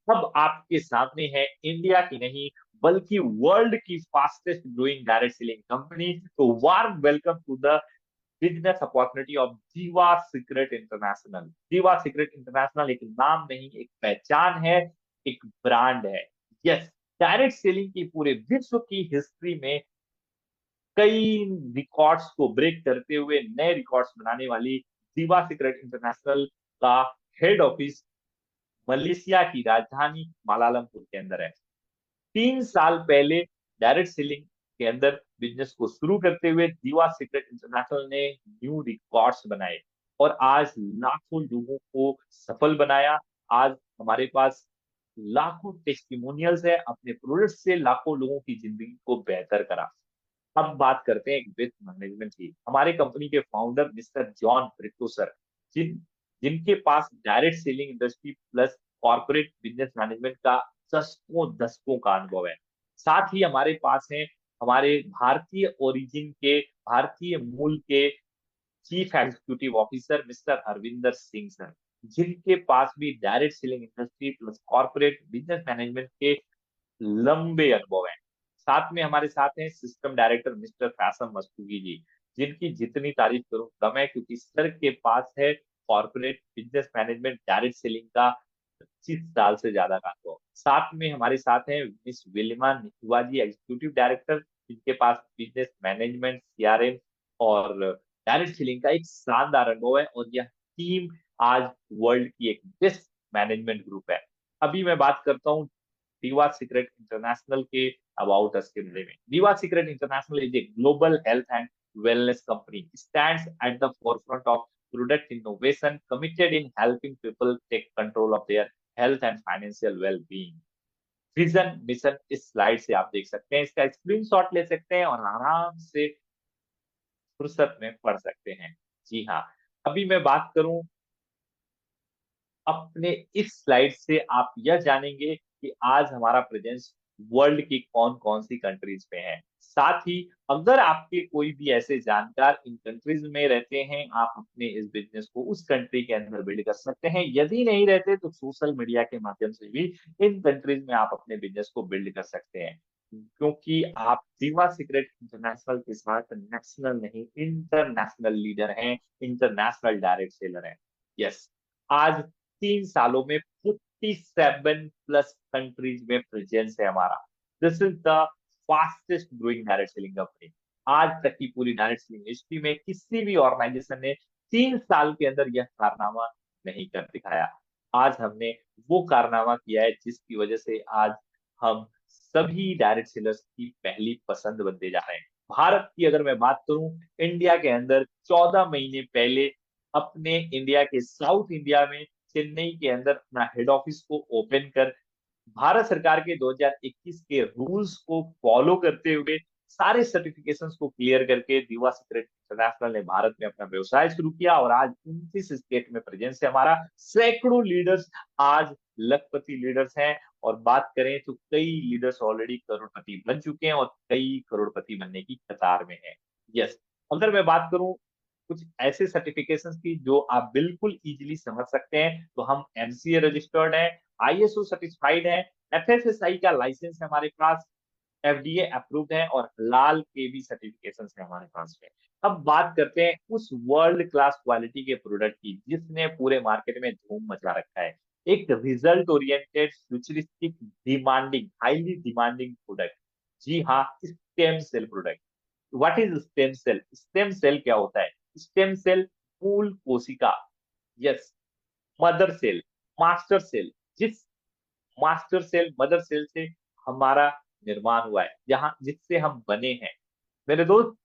अब आपके सामने है इंडिया की नहीं बल्कि वर्ल्ड की fastest growing direct selling company. तो warm welcome to the business opportunity of Jeeva secret international. Jeeva secret international एक नाम नहीं, एक पहचान है, एक ब्रांड है। यस, डायरेक्ट सेलिंग की पूरे विश्व की हिस्ट्री में कई रिकॉर्ड्स को ब्रेक करते हुए नए रिकॉर्ड्स बनाने वाली जीवा सीक्रेट इंटरनेशनल का हेड ऑफिस मलेशिया की राजधानी मालालमपुर के अंदर है। 3 साल पहले डायरेक्ट सेलिंग के अंदर बिजनेस को शुरू करते हुए जीवा सीक्रेट इंटरनेशनल ने न्यू रिकॉर्ड्स बनाए और आज लाखों लोगों को सफल बनाया। आज हमारे पास लाखों टेस्टिमोनियल्स है, अपने प्रोडक्ट से लाखों लोगों की जिंदगी को बेहतर करा। अब बात करते हैं एक वित्त मैनेजमेंट की। हमारे कंपनी के founder mister John Brito sir, जिनके पास direct selling industry plus corporate business management का दशकों दशकों का अनुभव है। साथ ही हमारे पास है हमारे भारतीय ओरिजिन के, भारतीय मूल के chief executive officer mister Harvinder Singh sir, जिनके पास भी direct selling industry plus corporate business management के लंबे अनुभव हैं। साथ में हमारे साथ हैं सिस्टम डायरेक्टर मिस्टर फैसम मस्तूगी जी, जिनकी जितनी तारीफ करूं कम है, क्योंकि सर के पास है corporate business management direct selling का 25 साल से ज्यादा का अनुभव। साथ में हमारे साथ हैं मिस विलिमा निकुआ जी, एग्जीक्यूटिव डायरेक्टर, जिनके पास बिजनेस मैनेजमेंट, सीआरएम और डायरेक्ट सेलिंग का एक शानदार अनुभव है। और यह टीम आज वर्ल्ड की एक बेस्ट मैनेजमेंट ग्रुप है। अभी मैं बात करता हूँ दीवा सीक्रेट इंटरनेशनल के अबाउट अस के बारे में। दीवा secret international is a global health and wellness company, stands at the forefront of product innovation, committed in helping people take control of their health and financial well-being। Vision mission इस slide से आप देख सकते हैं, इसका screenshot ले सकते हैं और आराम से फुर्सत में पढ़ सकते हैं। जी हाँ, अभी मैं बात करूं अपने इस स्लाइड से आप यह जानेंगे कि आज हमारा प्रेजेंस वर्ल्ड की कौन कौन सी कंट्रीज में है। साथ ही अगर आपके कोई भी ऐसे जानकार इन कंट्रीज में रहते हैं, आप अपने इस बिजनेस को उस कंट्री के अंदर बिल्ड कर सकते हैं। यदि नहीं रहते तो सोशल मीडिया के माध्यम से भी इन कंट्रीज में आप अपने बिजनेस को बिल्ड कर सकते हैं, क्योंकि आप दीवा सीक्रेट इंटरनेशनल के साथ नेशनल नहीं इंटरनेशनल लीडर हैं, इंटरनेशनल डायरेक्ट सेलर हैं। यस, आज 3 सालों में 47 प्लस कंट्रीज में प्रेजेंस है हमारा। This is the fastest growing direct selling company. आज तक की पूरी डायरेक्ट सेलिंग हिस्ट्री में किसी भी ऑर्गेनाइजेशन ने 3 साल के अंदर यह कारनामा नहीं कर दिखाया। आज हमने वो कारनामा किया है जिसकी वजह से आज हम सभी डायरेक्ट सेलर्स की पहली पसंद बनते जा रहे हैं। भारत की अगर मैं बात करूं, इंडिया के अंदर 14 महीने पहले अपने इंडिया के साउथ इंडिया में चेन्नई के अंदर अपना हेड ऑफिस को ओपन कर भारत सरकार के 2021 के रूल्स को फॉलो करते हुए सारे सर्टिफिकेशंस को क्लियर करके दीवा सीक्रेट इंटरनेशनल ने भारत में अपना व्यवसाय शुरू किया और आज 29 स्टेट में प्रेजेंस है हमारा। सैकड़ों लीडर्स आज लखपति लीडर्स हैं, और बात करें तो कई लीडर्स ऑलरेडी करोड़पति बन चुके हैं और कई करोड़पति बनने की कतार में है। यस, अगर मैं बात करूं कुछ ऐसे सर्टिफिकेशंस की जो आप बिल्कुल इजीली समझ सकते हैं, तो हम एमसीए रजिस्टर्ड हैं, आईएसओ सर्टिफाइड है, एफएसएसआई का लाइसेंस है हमारे पास, एफडीए अप्रूव्ड है और लाल के भी सर्टिफिकेशन है हमारे पास में। अब बात करते हैं उस वर्ल्ड क्लास क्वालिटी के प्रोडक्ट की जिसने पूरे मार्केट में धूम मचा रखा है। एक result oriented futuristic demanding highly demanding product. जी हाँ, stem cell product. What is stem cell? Stem cell क्या होता है? स्टेम सेल मूल कोशिका, yes, mother cell, master cell, जिस मास्टर सेल मदर सेल से हमारा निर्माण हुआ है, जहां जिससे हम बने हैं। मेरे दोस्त,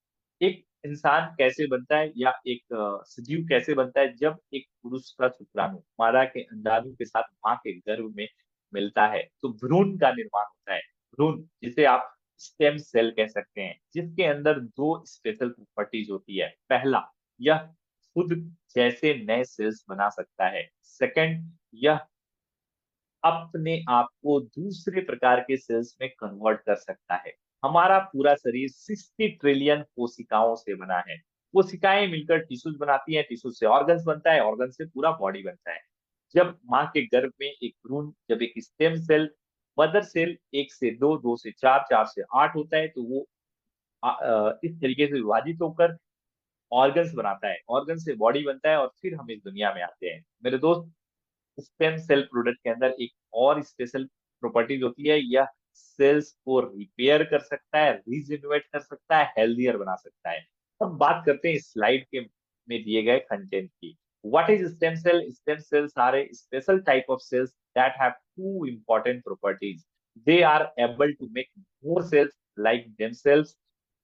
एक इंसान कैसे बनता है या एक सजीव कैसे बनता है? जब एक पुरुष का शुक्राणु मादा के अंडाणु के साथ माँ के गर्भ में मिलता है तो भ्रूण का निर्माण होता है। भ्रूण, जिसे आप स्टेम सेल कह सकते हैं, जिसके अंदर दो स्पेशल प्रॉपर्टीज होती है। पहला, यह खुद जैसे नए सेल्स बना सकता है। सेकंड, यह अपने आप को दूसरे प्रकार के सेल्स में कन्वर्ट कर सकता है। हमारा पूरा शरीर 60 ट्रिलियन कोशिकाओं से बना है। कोशिकाएं मिलकर टिश्यूज बनाती हैं, टिश्यूज से ऑर्गन्स बनता है, ऑर्गन से पूरा बॉडी बनता है। जब माँ के गर्भ में एक भ्रूण, जब एक स्टेम सेल, मदर सेल 1 से 2, 2 से 4, 4 से 8 होता है, तो वो इस तरीके से विभाजित होकर ऑर्गन्स बनाता है, ऑर्गन से बॉडी बनता है और फिर हम इस दुनिया में आते हैं। मेरे दोस्त, स्टेम सेल प्रोडक्ट के अंदर एक और स्पेशल प्रॉपर्टीज होती है, यह सेल्स को रिपेयर कर सकता है, रीजेनरेट कर सकता है, हेल्दियर बना सकता है। अब बात करते हैं स्लाइड के में दिए गए कंटेंट की। What is stem cell? Stem cells are a special type of cells that have two important properties. They are able to make more cells like themselves,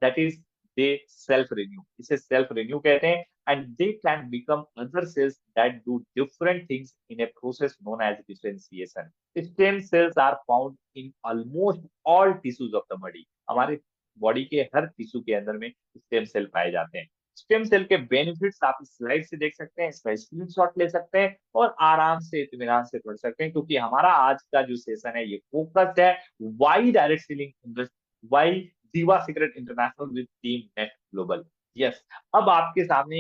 that is they self renew, इसे self renew कहते हैं। And they can become other cells that do different things in a process known as differentiation. Stem cells are found in almost all tissues of the body. हमारे body के हर tissue के अंदर में stem cell पाए जाते हैं। Stem cell के benefits आप इस स्लाइड से देख सकते हैं, इसका स्क्रीनशॉट ले सकते हैं और आराम से इत्मीनान से पढ़ सकते हैं, क्योंकि हमारा आज का जो सेशन है ये फोकस है why direct selling industry, why Jeeva secret international with team net global. Yes, अब आपके सामने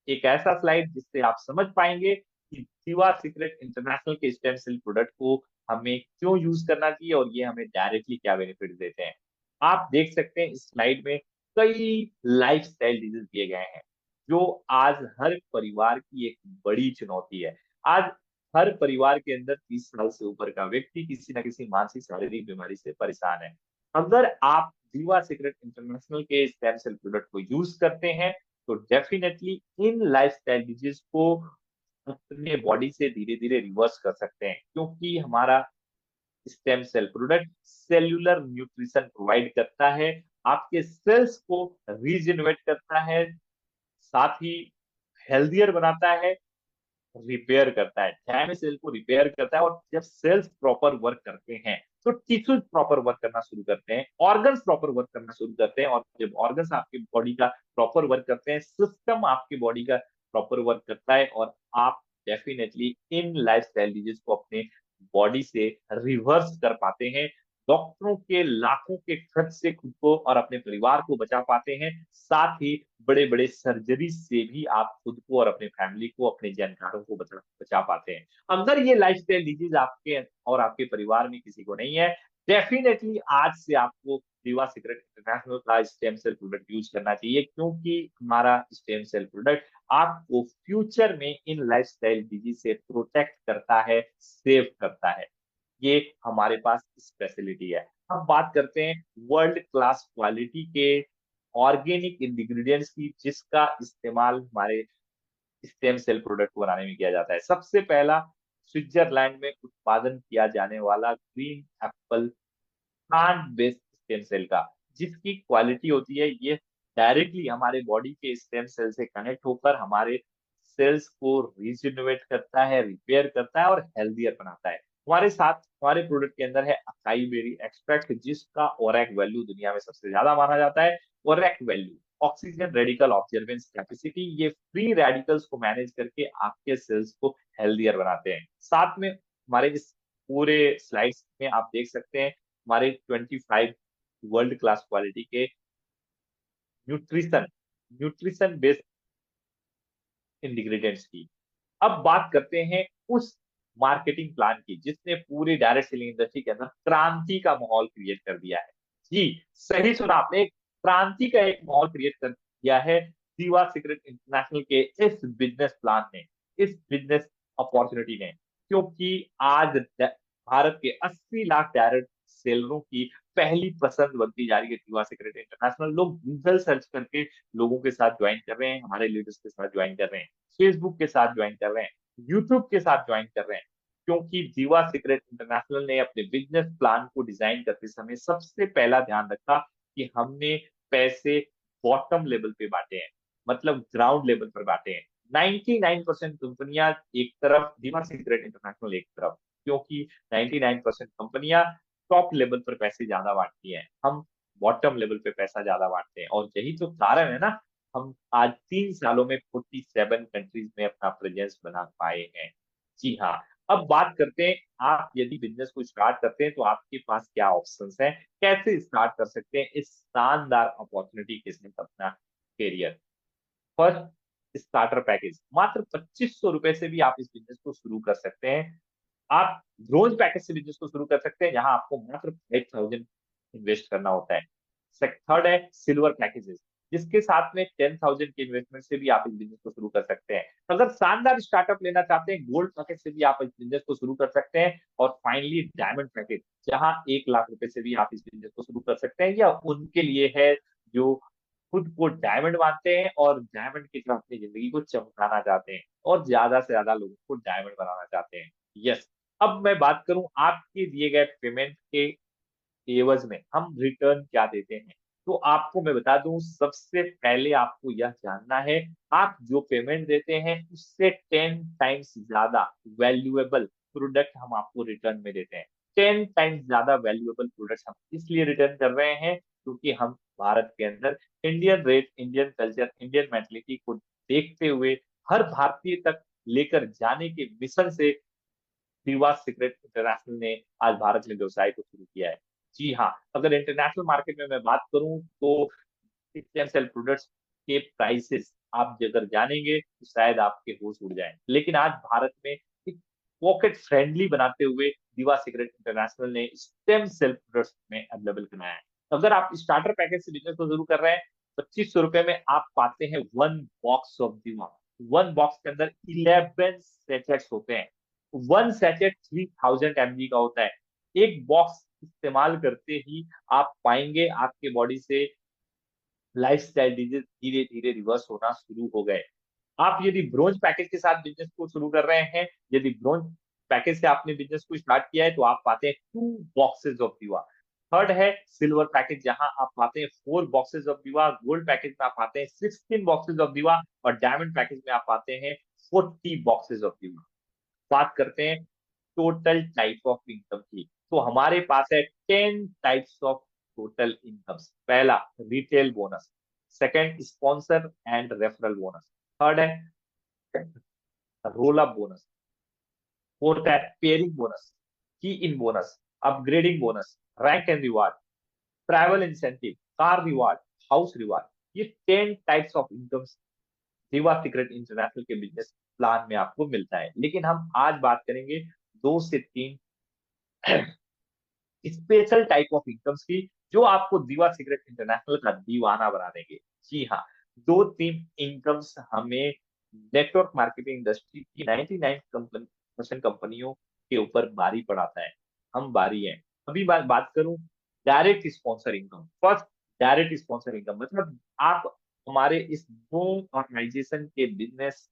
एक ऐसा स्लाइड जिससे आप समझ पाएंगे कि जीवा सीक्रेट इंटरनेशनल के स्टेम सेल प्रोडक्ट को हमें क्यों यूज करना चाहिए और ये हमें डायरेक्टली क्या बेनिफिट देते हैं। आप देख सकते हैं इस स्लाइड में कई लाइफस्टाइल डिजीज दिए गए हैं, जो आज हर परिवार की एक बड़ी चुनौती है। आज हर परिवार के अंदर 30 साल से ऊपर का व्यक्ति किसी न किसी मानसिक शारीरिक बीमारी से परेशान है। अगर आप जीवा सीक्रेट इंटरनेशनल के स्टेम सेल प्रोडक्ट को यूज करते हैं, तो डेफिनेटली इन लाइफस्टाइल डिजीज को अपने बॉडी से धीरे धीरे रिवर्स कर सकते हैं, क्योंकि हमारा stem cell product cellular nutrition provide करता है, आपके सेल्स को रीजनरेट करता है, साथ ही हेल्दियर बनाता है, रिपेयर करता है, डैमेज सेल को रिपेयर करता है। और जब सेल्स प्रॉपर वर्क करते हैं तो टिश्यूज प्रॉपर वर्क करना शुरू करते हैं, ऑर्गन्स प्रॉपर वर्क करना शुरू करते हैं, और जब ऑर्गन्स आपके बॉडी का प्रॉपर वर्क करते हैं, सिस्टम आपके बॉडी का प्रॉपर वर्क करता है, और आप डेफिनेटली इन लाइफस्टाइल डिजीज को अपने बॉडी से रिवर्स कर पाते हैं। डॉक्टरों के लाखों के खर्च से खुद को और अपने परिवार को बचा पाते हैं, साथ ही बड़े बड़े सर्जरी से भी आप खुद को और अपने फैमिली को, अपने जानकारों को बचा पाते हैं। अगर ये लाइफस्टाइल डिजीज आपके और आपके परिवार में किसी को नहीं है, डेफिनेटली आज से आपको जीवा सीक्रेट इंटरनेशनल का स्टेम सेल प्रोडक्ट यूज करना चाहिए, क्योंकि हमारा स्टेम सेल प्रोडक्ट आपको फ्यूचर में इन लाइफस्टाइल डिजीज से प्रोटेक्ट करता है, सेव करता है। ये हमारे पास स्पेशलिटी है। अब बात करते हैं वर्ल्ड क्लास क्वालिटी के ऑर्गेनिक इंग्रेडिएंट्स की, जिसका इस्तेमाल हमारे स्टेम सेल प्रोडक्ट को बनाने में किया जाता है। सबसे पहला, स्विट्जरलैंड में उत्पादन किया जाने वाला green apple plant based stem cell का, जिसकी क्वालिटी होती है, ये डायरेक्टली हमारे बॉडी के स्टेम सेल से कनेक्ट होकर हमारे सेल्स को रिजेनरेट करता है, रिपेयर करता है और हेल्दियर बनाता है। हमारे साथ हमारे प्रोडक्ट के अंदर है अकाई बेरी एक्सट्रैक्ट, जिसका ओरैक वैल्यू दुनिया में सबसे ज्यादा माना जाता है। ORAC value, oxygen radical observance capacity, ये फ्री रेडिकल्स को मैनेज करके आपके सेल्स को हेल्दियर बनाते हैं। साथ में हमारे इस पूरे स्लाइड्स में आप देख सकते हैं हमारे 25 वर्ल्ड क्लास क्वालिटी के न्यूट्रिशन न्यूट्रिशन बेस्ड इंग्रेडिएंट्स की। अब बात करते हैं उस मार्केटिंग प्लान की जिसने पूरी डायरेक्ट सेलिंग इंडस्ट्री के अंदर क्रांति का माहौल क्रिएट कर दिया है। जी, सही सुना आपने, क्रांति का एक माहौल क्रिएट कर दिया है जीवा सीक्रेट इंटरनेशनल के इस बिजनेस प्लान ने, इस बिजनेस अपॉर्चुनिटी ने। क्योंकि आज भारत के 80 लाख डायरेक्ट सेलरों की पहली पसंद बनती जा रही है जीवा सीक्रेट इंटरनेशनल। लोग गूगल सर्च करके लोगों के साथ ज्वाइन कर रहे हैं, हमारे लीडर्स के साथ ज्वाइन कर रहे हैं, फेसबुक के साथ ज्वाइन कर रहे हैं, यूट्यूब के साथ ज्वाइन कर रहे हैं, क्योंकि जीवा सीक्रेट इंटरनेशनल ने अपने बिजनेस प्लान को डिजाइन करते समय सबसे पहला ध्यान रखा कि हमने पैसे बॉटम लेवल पे बांटे हैं, मतलब ग्राउंड लेवल पर बांटे हैं। 99% कंपनियां एक तरफ, जीवा सीक्रेट इंटरनेशनल एक तरफ, क्योंकि 99% कंपनियां टॉप लेवल पर पैसे ज्यादा बांटती हैं, हम बॉटम लेवल पे पैसा ज्यादा बांटते हैं, और यही तो कारण है ना, हम आज 3 सालों में 47 कंट्रीज में अपना प्रेजेंस बना पाए हैं। जी हाँ, अब बात करते हैं, आप यदि बिजनेस को स्टार्ट करते हैं तो आपके पास क्या ऑप्शंस हैं, कैसे स्टार्ट कर सकते हैं इस शानदार अपॉर्चुनिटी के साथ अपना करियर। फर्स्ट, स्टार्टर पैकेज मात्र 2500 रुपए से भी आप इस बिजनेस को शुरू कर सकते हैं। आप ब्रोंज पैकेज से बिजनेस को शुरू कर सकते हैं, जहां आपको मात्र 5000 इन्वेस्ट करना होता है। थर्ड है सिल्वर पैकेजेस, जिसके साथ में 10,000 के इन्वेस्टमेंट से भी आप इस बिजनेस को शुरू कर सकते हैं। अगर शानदार स्टार्टअप लेना चाहते हैं, गोल्ड पैकेज से भी आप इस बिजनेस को शुरू कर सकते हैं। और फाइनली डायमंड पैकेज, जहां 1 लाख रुपए से भी आप इस बिजनेस को शुरू कर सकते हैं। यह उनके लिए है जो खुद को डायमंड मानते हैं और डायमंड की तरह अपनी जिंदगी को चमकाना चाहते हैं और ज्यादा से ज्यादा लोगों को डायमंड बनाना चाहते हैं। यस। अब मैं बात करूं आपके दिए गए पेमेंट के एवज में हम रिटर्न क्या देते हैं, तो आपको मैं बता दूं, सबसे पहले आपको यह जानना है, आप जो पेमेंट देते हैं उससे 10 टाइम्स ज्यादा वैल्यूएबल प्रोडक्ट हम आपको रिटर्न में देते हैं। 10 टाइम्स ज्यादा वैल्यूएबल प्रोडक्ट हम इसलिए रिटर्न कर रहे हैं क्योंकि हम भारत के अंदर Indian rate, Indian culture, Indian mentality को देखते हुए हर भारतीय तक लेकर जाने के मिशन से दीवा सीक्रेट इंटरनेशनल ने आज भारत में व्यवसाय को शुरू किया है। जी हाँ, अगर इंटरनेशनल मार्केट में मैं बात करूं तो सेल प्रोडक्ट्स के प्राइसेस आप अगर जानेंगे तो शायद आपके होश उड़ जाएं। लेकिन आज भारत में एक पॉकेट फ्रेंडली बनाते हुए दीवा सीक्रेट इंटरनेशनल ने स्टेम सेल प्रोडक्ट्स में अवेलेबल कराया है। अगर आप स्टार्टर पैकेज से बिजनेस को शुरू कर रहे हैं, 2500 रुपए में आप पाते हैं 1 बॉक्स ऑफ दीवा। 1 बॉक्स के अंदर 11 सैचेट्स होते हैं। 1 सैचेट 3000 mg का होता है। एक बॉक्स इस्तेमाल करते ही आप पाएंगे आपके बॉडी से लाइफस्टाइल डिजीज धीरे धीरे रिवर्स होना शुरू हो गए। आप यदि ब्रोंज पैकेज के साथ बिजनेस को शुरू कर रहे हैं, यदि ब्रोंज पैकेज से आपने बिजनेस को स्टार्ट किया है, तो आप पाते हैं 2 बॉक्सेस ऑफ दीवा। थर्ड है सिल्वर पैकेज, जहां आप पाते हैं 4 बॉक्सेस ऑफ दीवा। गोल्ड पैकेज में आप पाते हैं 16 बॉक्सेस ऑफ दीवा और डायमंड पैकेज में आप पाते हैं 40 बॉक्सेस ऑफ दीवा। बात करते हैं टोटल टाइप ऑफ इनकम की, तो हमारे पास है 10 टाइप्स ऑफ टोटल इनकम्स। पहला retail bonus, second sponsor and referral bonus, third है रोल अप बोनस, फोर्थ है pairing bonus, key in bonus, upgrading bonus, rank and reward, travel incentive, car reward, house reward. ये 10 types of incomes Deeva secret international के business plan में आपको मिलता है। लेकिन हम आज बात करेंगे 2 से 3 स्पेशल टाइप ऑफ इनकम्स की, जो आपको दीवा सीक्रेट इंटरनेशनल का दीवाना बना देंगे। जी हाँ, 2-3 इनकम्स हमें नेटवर्क मार्केटिंग इंडस्ट्री की 99% कंपनियों के ऊपर बारी पड़ाता है। हम बारी हैं। अभी बात करूं direct sponsor income. First, direct sponsor income मतलब आप हमारे इस दो ऑर्गेनाइजेशन के बिजनेस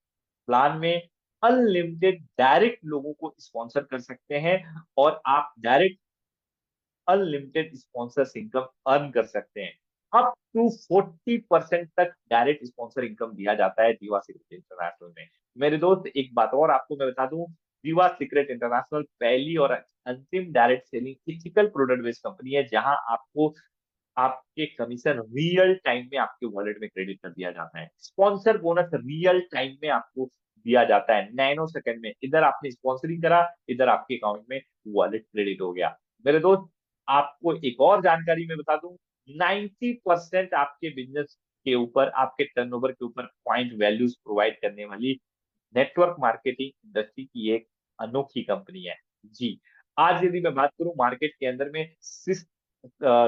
प्लान में अनलिमिटेड डायरेक्ट लोगों को स्पॉन्सर कर सकते हैं और आप direct unlimited sponsors income earn कर सकते हैं। अप टू 40% तक डायरेक्ट स्पॉन्सर इनकम दिया जाता है दीवा सीक्रेट इंटरनेशनल में। मेरे दोस्त, एक बात और आपको मैं बता दूं, दीवा सीक्रेट इंटरनेशनल पहली और अंतिम direct selling ethical product based company है, जहां आपको आपके कमीशन रियल टाइम में आपके वॉलेट में क्रेडिट कर दिया जाता है। स्पॉन्सर बोनस रियल टाइम में आपको दिया जाता है, नैनो सेकंड में। इधर आपने स्पॉन्सरिंग करा, इधर आपके अकाउंट में वॉलेट क्रेडिट हो गया। मेरे दोस्त, आपको एक और जानकारी मैं बता दूं, 90% आपके बिजनेस के ऊपर, आपके टर्नओवर के ऊपर पॉइंट वैल्यूज प्रोवाइड करने वाली नेटवर्क मार्केटिंग इंडस्ट्री की एक अनोखी कंपनी है। जी, आज यदि मैं बात करूं मार्केट के अंदर में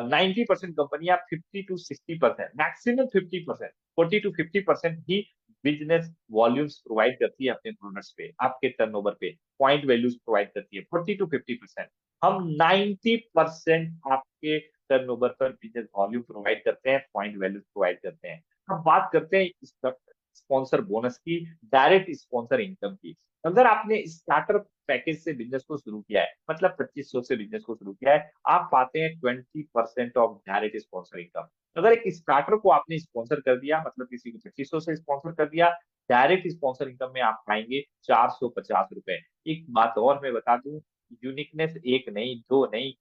90% कंपनियां 50 to 60%, maximum 50%, 40 to 50% he business volumes provide करती है अपने प्रोडक्ट्स पे, आपके टर्नओवर पे पॉइंट वैल्यूज प्रोवाइड करती है 40 to 50%। हम 90% आपके टर्नओवर पर बिजनेस वॉल्यूम प्रोवाइड करते हैं, पॉइंट वैल्यूज प्रोवाइड करते हैं। अब बात करते हैं स्पॉन्सर बोनस की, डायरेक्ट स्पॉन्सर इनकम की। अगर आपने स्टार्टर पैकेज से बिजनेस को शुरू किया है, मतलब 2500 से बिजनेस को शुरू किया है, आप पाते हैं 20% ऑफ डायरेक्ट स्पॉन्सर इनकम। अगर एक स्टार्टर को आपने स्पॉन्सर कर दिया, मतलब किसी को 2500 से स्पॉन्सर कर दिया, डायरेक्ट स्पॉन्सर इनकम में आप पाएंगे 450 रुपए। एक बात और मैं बता दूं, यूनिकनेस एक नहीं, दो नहीं,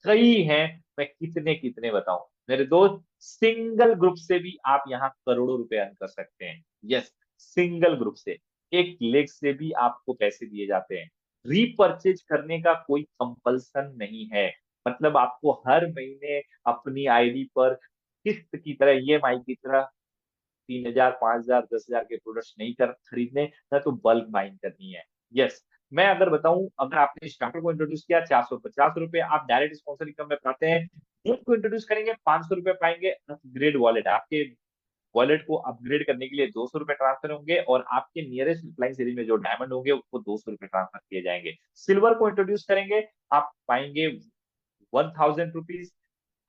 कई हैं। मैं कितने कितने बताऊं मेरे दोस्त, सिंगल ग्रुप से भी आप यहाँ करोड़ों रुपए अर्न कर सकते हैं। यस, सिंगल ग्रुप से, एक लेग से भी आपको पैसे दिए जाते हैं। रीपर्चेज करने का कोई कंपल्सन नहीं है, मतलब आपको हर महीने अपनी आईडी पर किस्त की तरह, ईएमआई की तरह 3,000, 5,000, 10,000 के प्रोडक्ट्स नहीं कर खरीदने, ना तो बल्क बाइंग करनी है। यस, मैं अगर बताऊं, अगर आपने स्टार्टर को इंट्रोड्यूस किया 450 रुपए, आप डायरेक्ट स्पॉन्सर इनकम में पाते हैं। ग्रुप को इंट्रोड्यूस करेंगे 500 रुपए पाएंगे। अपग्रेड वॉलेट, आपके वॉलेट को अपग्रेड करने के लिए 200 रुपए ट्रांसफर होंगे, और आपके नियरेस्ट रिप्लाई सीरीज में जो डायमंड होंगे उसको 200 रुपए ट्रांसफर किए जाएंगे। सिल्वर को इंट्रोड्यूस करेंगे, आप पाएंगे 1,000 रुपीज।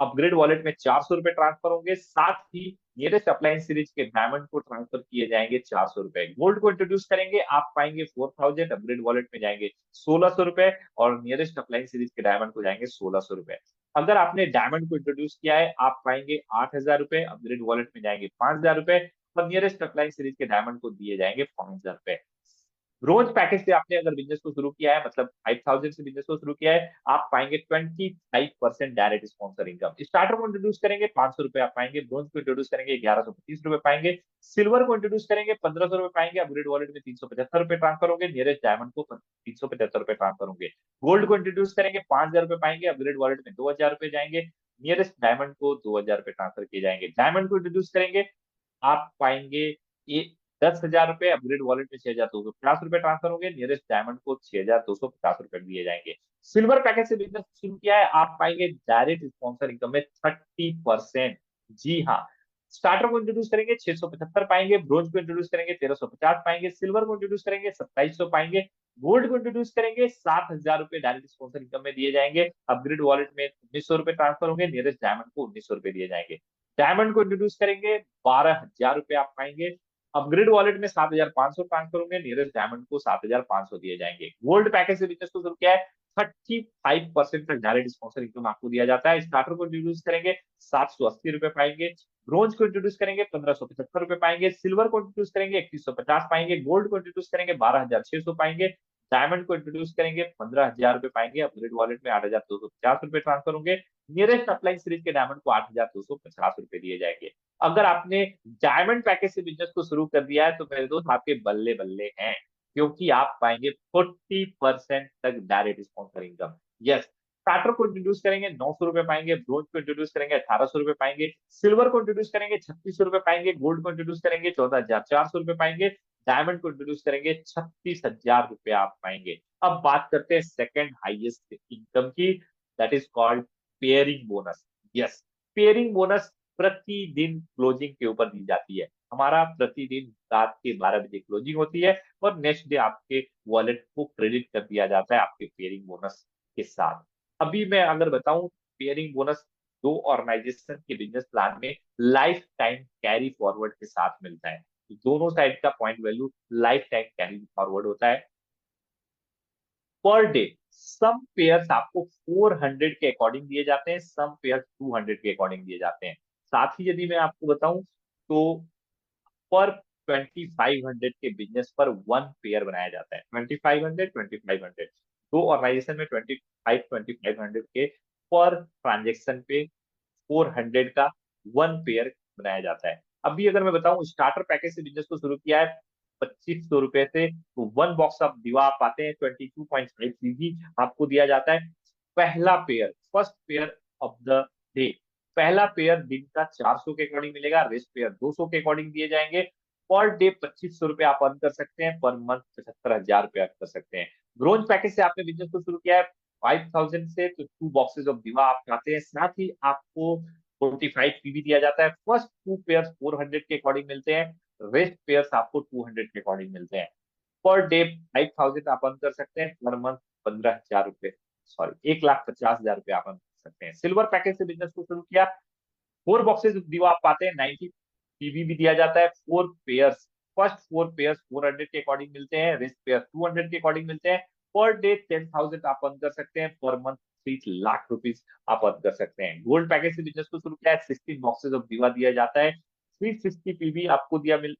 अपग्रेड वॉलेट में 400 रुपए ट्रांसफर होंगे, साथ ही नियरेस्ट अप्लायंस सीरीज के डायमंड को ट्रांसफर किए जाएंगे 400 रुपए। गोल्ड को इंट्रोड्यूस करेंगे, आप पाएंगे 4,000, अपग्रेड वॉलेट में जाएंगे 1,600 रुपए, और नियरेस्ट अप्लायंस सीरीज के डायमंड को जाएंगे 1,600 रुपए। अगर आपने डायमंड को इंट्रोड्यूस किया है, आप पाएंगे 8,000 रुपए, अपग्रेड वॉलेट में जाएंगे 5,000 रुपए, और नियरेस्ट अप्लायंस सीरीज के डायमंड को दिए जाएंगे 5,000 रुपए। रोज पैकेज से आपने अगर बिजनेस को शुरू किया है, मतलब 5,000 से बिजनेस को शुरू किया है, आप पाएंगे 25% डायरेक्ट स्पॉन्सर इनकम। स्टार्टर को इंट्रोड्यूस करेंगे 500 रुपए आप पाएंगे, ब्रोंज को इंट्रोड्यूस करेंगे 1,125 रुपए पाएंगे, सिल्वर को इंट्रोड्यूस करेंगे 1,500 रुपए पाएंगे, अपग्रेड वॉलेट में 375 रुपए ट्रांसफर होंगे, नियरेस्ट डायमंड को 375 रुपए ट्रांसफर होंगे। गोल्ड को इंट्रोड्यूस करेंगे 5,000 रुपए पाएंगे, अपग्रेड वॉलेट में 2,000 रुपए जाएंगे, नियरेस्ट डायमंड को 2,000 रुपए ट्रांसफर किए जाएंगे। डायमंड को इंट्रोड्यूस करेंगे, आप पाएंगे ये 10,000 रुपए, अपग्रेड वॉलेट में 6,250 रुपए ट्रांसफर होंगे, नियरेस्ट डायमंड को 6,250 रुपए दिए जाएंगे। सिल्वर पैकेज से बिजनेस शुरू किया है, आप पाएंगे डायरेक्ट स्पॉन्सर इनकम में 30%। जी हाँ, स्टार्टर को इंट्रोड्यूस करेंगे 675 पाएंगे, ब्रोंज को इंट्रोड्यूस करेंगे 1,350 पाएंगे, सिल्वर को इंट्रोड्यूस करेंगे 2,700 पाएंगे, गोल्ड को इंट्रोड्यूस करेंगे 7,000 रुपए डायरेक्ट स्पॉन्सर इनकम में दिए जाएंगे, अपग्रेड वॉलेट में 1,900 रुपए ट्रांसफर होंगे, नियरेस्ट डायमंड को 1,900 रुपए दिए जाएंगे। डायमंड को इंट्रोड्यूस करेंगे 12,000 रुपए आप पाएंगे, अपग्रेड वॉलेट में 7,500 ट्रांसफर होंगे, नियरेस्ट डायमंड को 7,500 दिए जाएंगे। गोल्ड पैकेज से बिजनेस को शुरू किया है, 35% तक डायरेक्ट स्पॉन्सर इनकम आपको दिया जाता है। स्टार्टर को इंट्रोड्यूस करेंगे 780 रुपए पाएंगे, ब्रोंज को इंट्रोड्यूस करेंगे 1,575 रुपए पाएंगे, सिल्वर को इंट्रोड्यूस करेंगे 3,150 पाएंगे, गोल्ड को इंट्रोड्यूस करेंगे 12,600 पाएंगे, डायमंड को इंट्रोड्यूस करेंगे 15,000 रुपए पाएंगे, अपग्रेड वॉलेट में 8,250 रुपए ट्रांसफर होंगे, नियरेस्ट अप्लायंस सीरीज के डायमंड को 8,250 रुपए दिए जाएंगे। अगर आपने डायमंड पैकेज से बिजनेस को शुरू कर दिया है, तो मेरे दोस्त आपके बल्ले बल्ले हैं, क्योंकि आप पाएंगे 40% तक direct sponsor income. Yes, starter को इंट्रोड्यूस करेंगे 900 रुपए पाएंगे, ब्रोंज को इंट्रोड्यूस करेंगे 1,800 रुपए पाएंगे, सिल्वर को इंट्रोड्यूस करेंगे 3,600 रुपए पाएंगे, गोल्ड को इंट्रोड्यूस करेंगे 14,400 रुपए पाएंगे, डायमंड को इंट्रोड्यूस करेंगे 36,000 रुपए आप पाएंगे। अब बात करते हैं सेकंड हाईएस्ट इनकम की, that is called pairing bonus. Yes, pairing bonus प्रतिदिन क्लोजिंग के ऊपर दी जाती है। हमारा प्रतिदिन रात के 12 बजे क्लोजिंग होती है, और नेक्स्ट डे आपके वॉलेट को क्रेडिट कर दिया जाता है आपके पेयरिंग बोनस के साथ। अभी मैं अगर बताऊं, पेयरिंग बोनस दो ऑर्गेनाइजेशन के बिजनेस प्लान में लाइफ टाइम कैरी फॉरवर्ड के साथ मिलता है। तो दोनों साइड का point value life time carry forward होता है। पर डे सम पेयर्स आपको 400 के अकॉर्डिंग दिए जाते हैं, सम पेयर्स 200 के अकॉर्डिंग दिए जाते हैं। साथ ही यदि मैं आपको बताऊं, तो पर 2,500 के बिजनेस पर वन पेयर बनाया जाता है। 2,500, 2,500, दो ऑर्गेनाइजेशन में 2,500 के पर ट्रांजेक्शन पे 400 का वन पेयर बनाया जाता है। अभी अगर मैं बताऊं, स्टार्टर पैकेज से बिजनेस को शुरू किया है 2,500 रुपए से, तो वन बॉक्स ऑफ दीवा आप पाते हैं 22.5 सीजी आपको दिया जाता है। पहला pair, first pair of the day, पहला पेयर दिन का 400 के अकॉर्डिंग मिलेगा, रेस्ट पेयर 200 के अकॉर्डिंग दिए जाएंगे। पर डे 2,500 रुपए आप अर्न कर सकते हैं, पर मंथ 75,000 रुपए अर्न कर सकते हैं। ब्रोंज पैकेज से आपने बिजनेस को शुरू किया है 5,000 से, तो 2 बॉक्सेस ऑफ दीवा आप पाते हैं, साथ ही आपको 45 पीवी दिया जाता है। फर्स्ट टू पेयर्स 400 के अकॉर्डिंग मिलते हैं, रेस्ट पेयर्स आपको 200 के अकॉर्डिंग मिलते हैं। पर डे 5,000 आप अर्न कर सकते हैं, पर मंथ 15,000 रुपए, सॉरी 1,50,000 रुपए आप अर्न कर सकते हैं। सिल्वर पैकेज से बिजनेस को शुरू किया, 4 बॉक्सेस दीवा आप पाते हैं, 90 पीवी भी दिया जाता है। 4 पेयर्स, फर्स्ट 4 पेयर्स 400 के अकॉर्डिंग मिलते हैं, रेस्ट पेयर 200 के अकॉर्डिंग मिलते हैं। पर डे 10,000 आप अर्न कर सकते हैं, पर मंथ 3 लाख रुपीज आप अर्न कर सकते हैं। गोल्ड पैकेज से बिजनेस को शुरू किया है, 16 बॉक्सेस ऑफ दीवा दिया जाता है, 360 पीवी आपको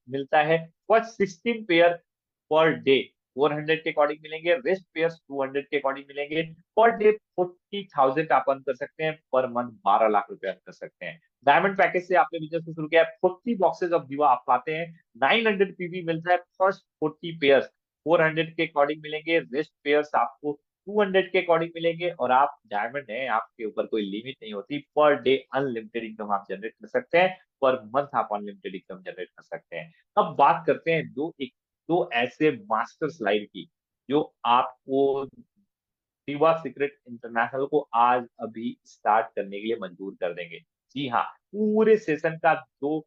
मिलता है। फर्स्ट 16 पेयर पर डे 400 के अकॉर्डिंग मिलेंगे, रेस्ट पेयर्स 200 के अकॉर्डिंग मिलेंगे। पर डे 40,000 आप अर्न कर सकते हैं, पर मंथ 12 लाख रुपए अर्न कर सकते हैं। डायमंड पैकेज से आपने बिजनेस को शुरू किया है, 40 बॉक्सेस ऑफ दीवा आप पाते हैं, 900 पीवी मिलता है। फर्स्ट 40 पेयर्स 400 के अकॉर्डिंग मिलेंगे, रेस्ट पेयर्स आपको 200 के अकॉर्डिंग मिलेंगे, और आप डायमंड है, आपके ऊपर कोई लिमिट नहीं होती, पर डे अनलिमिटेड इनकम आप जनरेट कर सकते हैं। पर मंथ आप अनलिमिटेड इनकम जनरेट कर सकते हैं। अब बात करते हैं दो ऐसे मास्टर स्लाइड की जो आपको दीवा सीक्रेट इंटरनेशनल को आज अभी स्टार्ट करने के लिए मंजूर कर देंगे। जी हाँ, पूरे सेशन का दो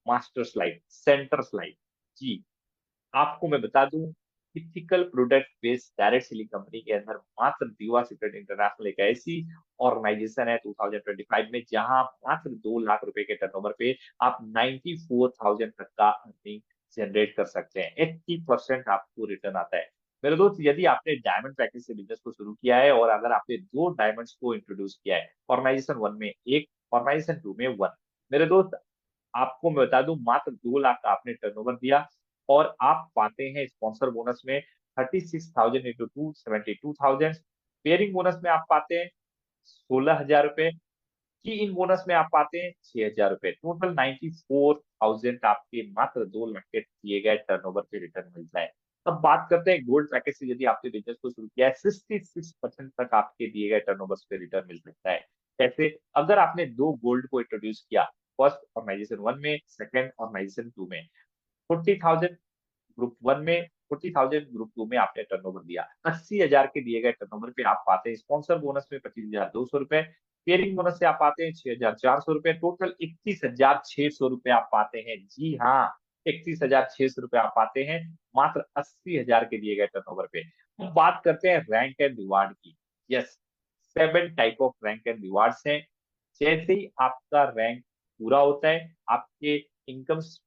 मास्टर स्लाइड, सेंटर स्लाइड। जी, आपको मैं बता दूं, ethical product based direct selling company के अंदर मात्र दीवा सीक्रेट इंटरनेशनल एक ऐसी ऑर्गेनाइजेशन है 2025 में जहां मात्र 2 लाख रुपए के टर्नओवर पे आप 94,000 तक का अर्निंग जनरेट कर सकते हैं। 80% आपको रिटर्न आता है। मेरे दोस्त, यदि आपने डायमंड पैकेज से बिजनेस को शुरू किया है और अगर आपने दो डायमंड्स को इंट्रोड्यूस किया है, ऑर्गेनाइजेशन वन में एक, ऑर्गेनाइजेशन टू में वन, मेरे दोस्त, आपको मैं बता दूं, मात्र 2 लाख का आपने टर्नओवर दिया और आप पाते हैं स्पॉन्सर बोनस में 36,000 इंटू 272,000। पेयरिंग बोनस में आप पाते हैं 16,000 रुपए की। इन बोनस में आप पाते हैं 6,000 रुपए। टोटल 94,000 आपके मात्र 2 लाख के दिए गए टर्नओवर पे रिटर्न मिलता है। अब बात करते हैं गोल्ड पैकेज से। यदि आपने बिजनेस को शुरू किया है, 66% तक आपके दिए गए टर्नओवर पे रिटर्न मिल सकता है। कैसे? अगर आपने दो गोल्ड को इंट्रोड्यूस किया, फर्स्ट ऑर्गेनाइजेशन वन में, सेकंड ऑर्गेनाइजेशन टू में, 40,000 ग्रुप वन में, 40,000 ग्रुप टू में आपने टर्नओवर दिया, 80,000 के दिए गए टर्नओवर पे आप पाते हैं स्पॉन्सर बोनस में 25,200 रुपए, पेयरिंग बोनस से आप पाते हैं 6,400 रुपए, टोटल 31,600 रुपए आप पाते हैं। जी हाँ, 31,600 रुपए आप पाते हैं मात्र 80,000 के दिए गए टर्नओवर पे। अब बात करते हैं रैंक एंड रिवार्ड की। Yes, 7 type of rank and rewards हैं। जैसे ही आपका रैंक पूरा होता है, आपके इनकम्स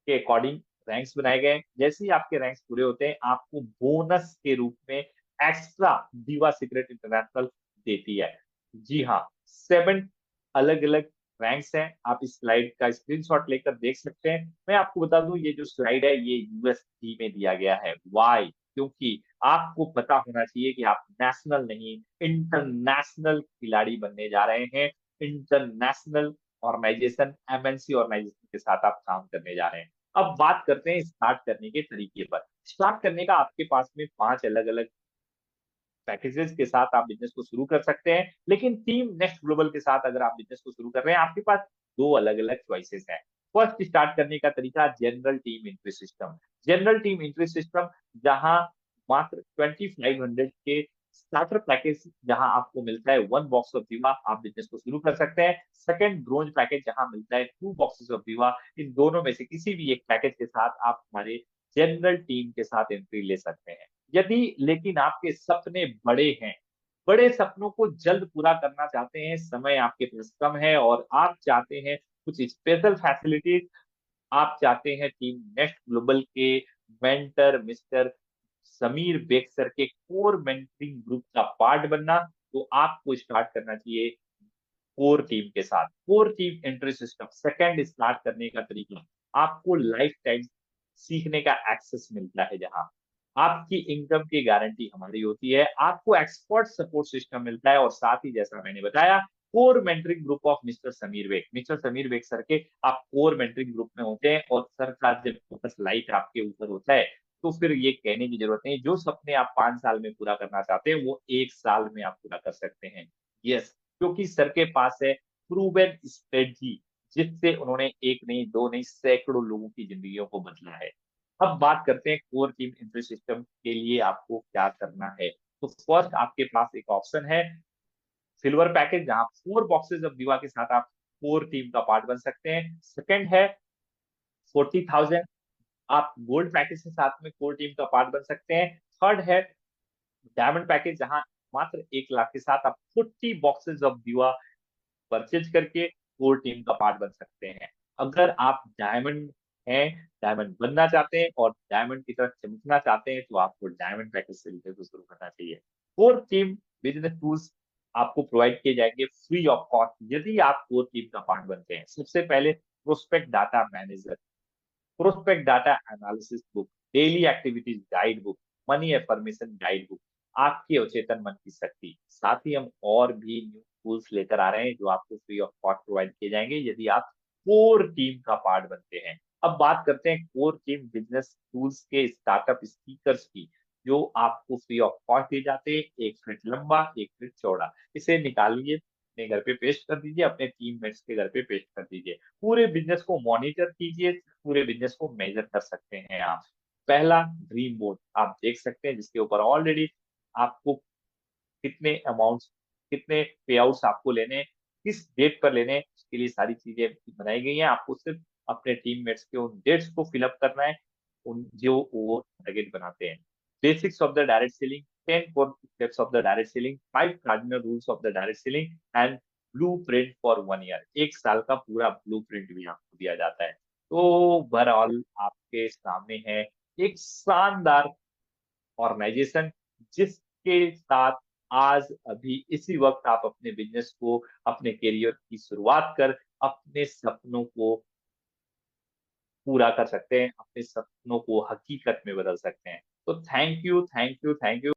के अकॉर्डिंग रैंक्स बनाए गए हैं। जैसे ही आपके रैंक्स पूरे होते हैं, आपको बोनस के रूप में एक्स्ट्रा दीवा सीक्रेट इंटरनेशनल देती है। जी हाँ, 7 अलग अलग रैंक्स हैं। आप इस स्लाइड का स्क्रीनशॉट लेकर देख सकते हैं। मैं आपको बता दूं, ये जो स्लाइड है ये यूएसडी में दिया गया है। वाई? क्योंकि आपको पता होना चाहिए कि आप नेशनल नहीं, इंटरनेशनल खिलाड़ी बनने जा रहे हैं। इंटरनेशनल ऑर्गेनाइजेशन, एमएनसी ऑर्गेनाइजेशन के साथ आप काम करने जा रहे हैं। अब बात करते हैं स्टार्ट करने के तरीके पर। स्टार्ट करने का आपके पास में 5 अलग अलग पैकेजेस के साथ आप बिजनेस को शुरू कर सकते हैं। लेकिन टीम नेक्स्ट ग्लोबल के साथ अगर आप बिजनेस को शुरू कर रहे हैं, आपके पास दो अलग अलग चॉइसेस हैं। फर्स्ट स्टार्ट करने का तरीका, general team entry system. General team entry system, जहां मात्र 2500 के स्टार्टर पैकेज, जहां आपको मिलता है 1 बॉक्स ऑफ दीवा, आप बिजनेस को शुरू कर सकते हैं। सेकंड ब्रोंज पैकेज, जहां मिलता है 2 बॉक्सेस ऑफ दीवा। इन दोनों में से किसी भी एक पैकेज के साथ आप हमारे जनरल टीम के साथ एंट्री ले सकते हैं। यदि लेकिन आपके सपने बड़े हैं, बड़े सपनों को जल्द पूरा करना चाहते हैं, समय आपके पास कम है और आप चाहते हैं कुछ स्पेशल फैसिलिटीज, आप चाहते हैं टीम नेक्स्ट ग्लोबल के mentor mister Sameer Baig sir के कोर मेंटरिंग ग्रुप का पार्ट बनना, तो आपको स्टार्ट करना चाहिए कोर टीम के साथ। Core team entry system, second start करने का तरीका, आपको लाइफ टाइम सीखने का एक्सेस मिलता है, जहां आपकी इनकम की गारंटी हमारी होती है, आपको एक्सपर्ट सपोर्ट सिस्टम मिलता है और साथ ही जैसा मैंने बताया, core mentoring group of mister Sameer Baig. Mister Sameer Baig sir के आप कोर मेंटरिंग ग्रुप में होते हैं और सर का जब फोकस लाइट आपके ऊपर होता है, तो फिर ये कहने की जरूरत नहीं, जो सपने आप 5 साल में पूरा करना चाहते हैं वो 1 साल में आप पूरा कर सकते हैं। यस, क्योंकि सर के पास है प्रूवन स्ट्रेटजी, जिससे उन्होंने एक नहीं, दो नहीं, सैकड़ों लोगों की जिंदगियों को बदला है। अब बात करते हैं कोर टीम इंट्री सिस्टम के लिए आपको क्या करना है। तो फर्स्ट आपके पास एक ऑप्शन है सिल्वर पैकेज, जहां 4 बॉक्सेस ऑफ दीवा के साथ आप कोर टीम का पार्ट बन सकते हैं। सेकंड है 40,000, आप गोल्ड पैकेज के साथ में कोर टीम का पार्ट बन सकते हैं। थर्ड है डायमंड पैकेज, जहां मात्र 1 लाख के साथ आप 40 बॉक्सेस ऑफ दीवा परचेज करके कोर टीम का पार्ट बन सकते हैं। अगर आप डायमंड हैं, डायमंड बनना चाहते हैं और डायमंड की तरफ चमकना चाहते हैं, तो आपको डायमंड पैकेज से बिजनेस को शुरू करना चाहिए। कोर टीम बिजनेस टूल्स आपको प्रोवाइड किए जाएंगे फ्री ऑफ कॉस्ट यदि आप कोर टीम का पार्ट बनते हैं। सबसे पहले prospect data manager, prospect data analysis book, daily activities guide book, money affirmation guide book, आपके अवचेतन मन की शक्ति। साथ ही हम और भी न्यू टूल्स लेकर आ रहे हैं जो आपको फ्री ऑफ कॉस्ट प्रोवाइड किए जाएंगे यदि आप कोर टीम का पार्ट बनते हैं। अब बात करते हैं कोर टीम बिजनेस टूल्स के स्टार्टअप स्पीकर्स की, जो आपको फ्री ऑफ कॉस्ट दिए जाते हैं। 1 फीट लंबा, 1 फीट चौड़ा, इसे निकालिए, अपने घर पे पेस्ट कर दीजिए, अपने टीममेट्स के घर पे पेस्ट कर दीजिए। पूरे बिज़नेस को मॉनिटर कीजिए, पूरे बिज़नेस को मेज़र कर सकते हैं आप। पहला ड्रीम बोर्ड आप देख सकते हैं जिसके ऊपर ऑलरेडी आपको कितने अमाउंट्स, कितने पेआउट्स आपको लेने हैं, किस डेट पर लेने हैं, उसके लिए सारी चीज़ें बनाई गई हैं। आपको सिर्फ़ अपने टीममेट्स के उन डेट्स को फिल अप करना है, उन जो वो टारगेट बनाते हैं। Basics of the direct selling, 10 core steps of the direct selling, 5 cardinal rules of the direct selling and blueprint for 1 year. 1 साल का पूरा ब्लूप्रिंट भी आपको दिया जाता है। तो ओवरऑल आपके सामने है एक शानदार ऑर्गेनाइजेशन जिसके साथ आज अभी इसी वक्त आप अपने बिजनेस को, अपने करियर की शुरुआत कर अपने सपनों को पूरा कर सकते हैं, अपने सपनों को हकीकत में बदल सकते हैं। तो thank you, thank you, thank you.